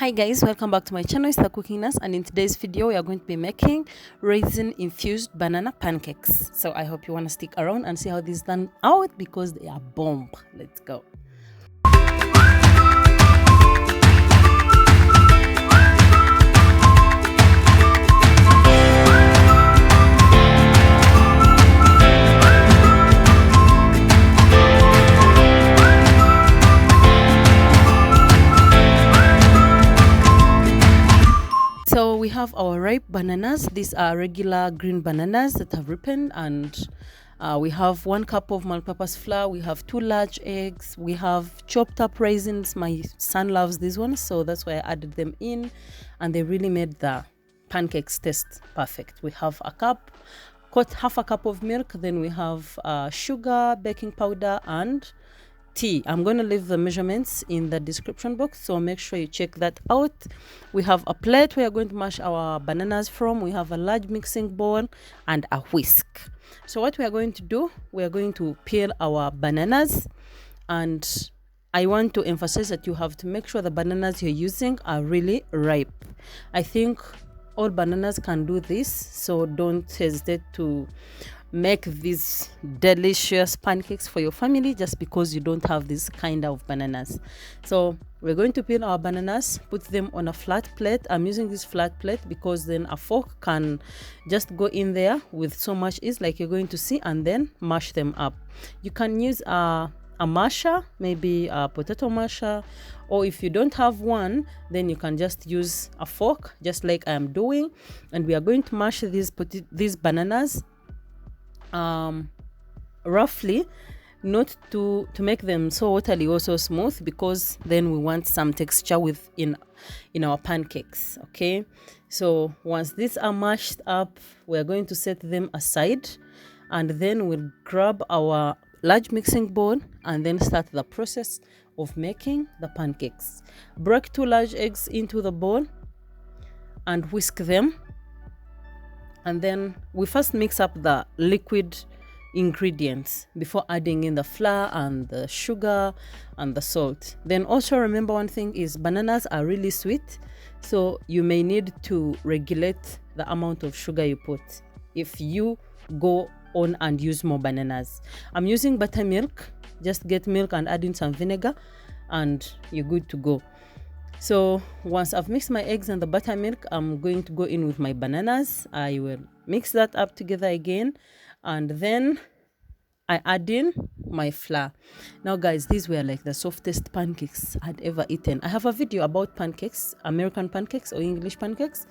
Hi guys, welcome back to my channel. It's the Cooking Nurse, and in today's video we are going to be making raisin infused banana pancakes. So I hope you want to stick around and see how these turn out because they are bomb. Let's go. So we have our ripe bananas. These are regular green bananas that have ripened, and we have 1 cup of multipurpose flour. We have 2 large eggs. We have chopped up raisins. My son loves these ones, so that's why I added them in, and they really made the pancakes taste perfect. We have half a cup of milk. Then we have sugar, baking powder, and tea. I'm going to leave the measurements in the description box, so make sure you check that out. We have a plate we are going to mash our bananas from. We have a large mixing bowl and a whisk. So what we are going to do, we are going to peel our bananas, and I want to emphasize that you have to make sure the bananas you're using are really ripe. I think all bananas can do this, so don't hesitate to make these delicious pancakes for your family just because you don't have this kind of bananas. So we're going to peel our bananas, put them on a flat plate. I'm using this flat plate because then a fork can just go in there with so much ease, like you're going to see, and then mash them up. You can use a masher, maybe a potato masher, or if you don't have one, then you can just use a fork, just like I am doing. And we are going to mash these bananas roughly, not to make them so watery or so smooth, because then we want some texture in our pancakes. Okay, so once these are mashed up, we're going to set them aside, and then we'll grab our large mixing bowl and then start the process of making the pancakes. Break 2 large eggs into the bowl and whisk them. And then we first mix up the liquid ingredients before adding in the flour and the sugar and the salt. Then also remember, one thing is bananas are really sweet, so you may need to regulate the amount of sugar you put if you go on and use more bananas. I'm using buttermilk. Just get milk and add in some vinegar and you're good to go. So once I've mixed my eggs and the buttermilk, I'm going to go in with my bananas. I will mix that up together again, and then I add in my flour. Now guys, these were like the softest pancakes I'd ever eaten. I have a video about pancakes, American pancakes or English pancakes,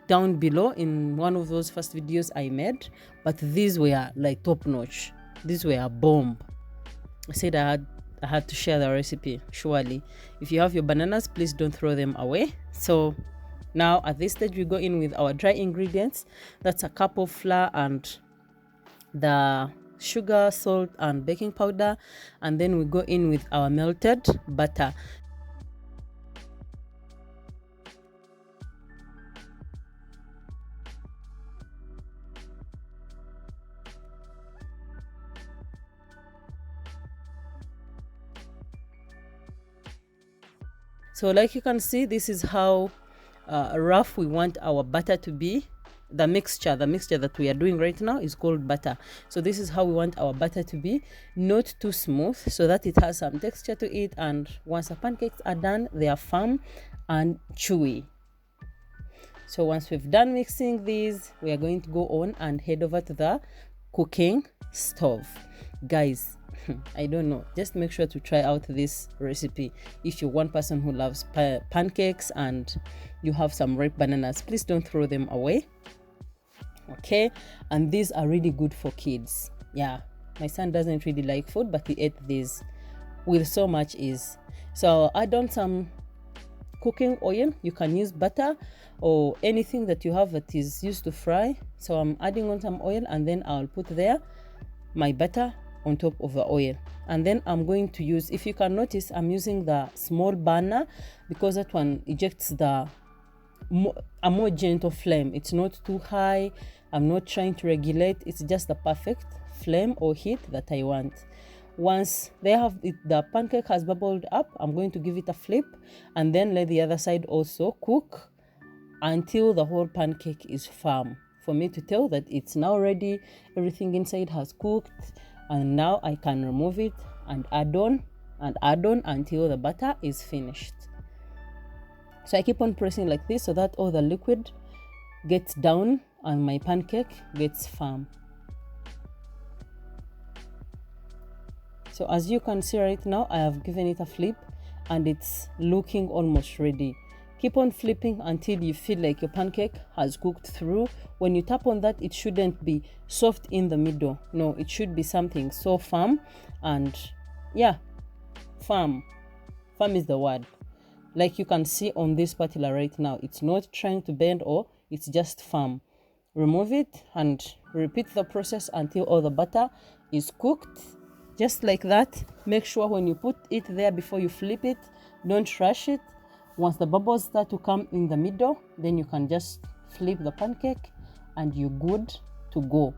down below in one of those first videos I made, but these were like top notch. These were a bomb. I said I had to share the recipe. Surely if you have your bananas, please don't throw them away. So now at this stage we go in with our dry ingredients. That's a cup of flour and the sugar, salt, and baking powder, and then we go in with our melted butter. So like you can see, this is how rough we want our butter to be. The mixture that we are doing right now is called butter. So this is how we want our butter to be, not too smooth, so that it has some texture to it, and once the pancakes are done, they are firm and chewy. So once we've done mixing these, we are going to go on and head over to the cooking stove. Guys, I don't know, just make sure to try out this recipe if you're one person who loves pancakes and you have some ripe bananas. Please don't throw them away. Okay, and these are really good for kids. Yeah, my son doesn't really like food, but he ate these with so much ease. So I'll add on some cooking oil. You can use butter or anything that you have that is used to fry. So I'm adding on some oil, and then I'll put there my butter on top of the oil, and then I'm going to use, if you can notice, I'm using the small burner because that one ejects a more gentle flame. It's not too high. I'm not trying to regulate. It's just the perfect flame or heat that I want. Once the pancake has bubbled up, I'm going to give it a flip and then let the other side also cook until the whole pancake is firm, for me to tell that it's now ready, everything inside has cooked, and now I can remove it and add on until the batter is finished. So I keep on pressing like this so that all the liquid gets down and my pancake gets firm. So as you can see right now, I have given it a flip and it's looking almost ready. Keep on flipping until you feel like your pancake has cooked through. When you tap on that, it shouldn't be soft in the middle. No, it should be something so firm. And yeah, firm. Firm is the word. Like you can see on this spatula right now, it's not trying to bend, or it's just firm. Remove it and repeat the process until all the batter is cooked. Just like that. Make sure when you put it there before you flip it, don't rush it. Once the bubbles start to come in the middle, then you can just flip the pancake and you're good to go.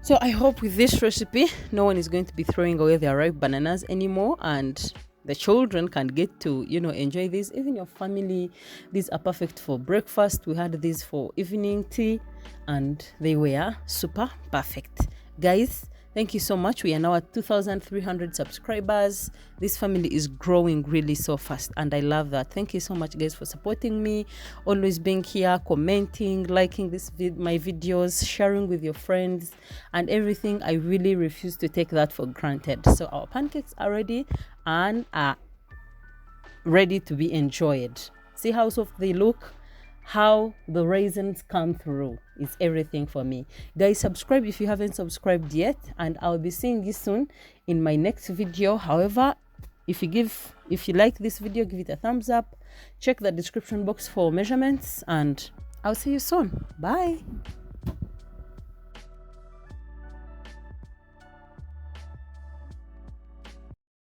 So I hope with this recipe, no one is going to be throwing away their ripe bananas anymore, and the children can get to, enjoy this. Even your family, these are perfect for breakfast. We had these for evening tea and they were super perfect. Guys, thank you so much. We are now at 2,300 subscribers. This family is growing really so fast and I love that. Thank you so much, guys, for supporting me, always being here, commenting, liking my videos, sharing with your friends and everything. I really refuse to take that for granted. So our pancakes are ready and are ready to be enjoyed. See how soft they look? How the raisins come through is everything for me. Guys, subscribe if you haven't subscribed yet, and I'll be seeing you soon in my next video. However, if you like this video, give it a thumbs up. Check the description box for measurements, and I'll see you soon. Bye.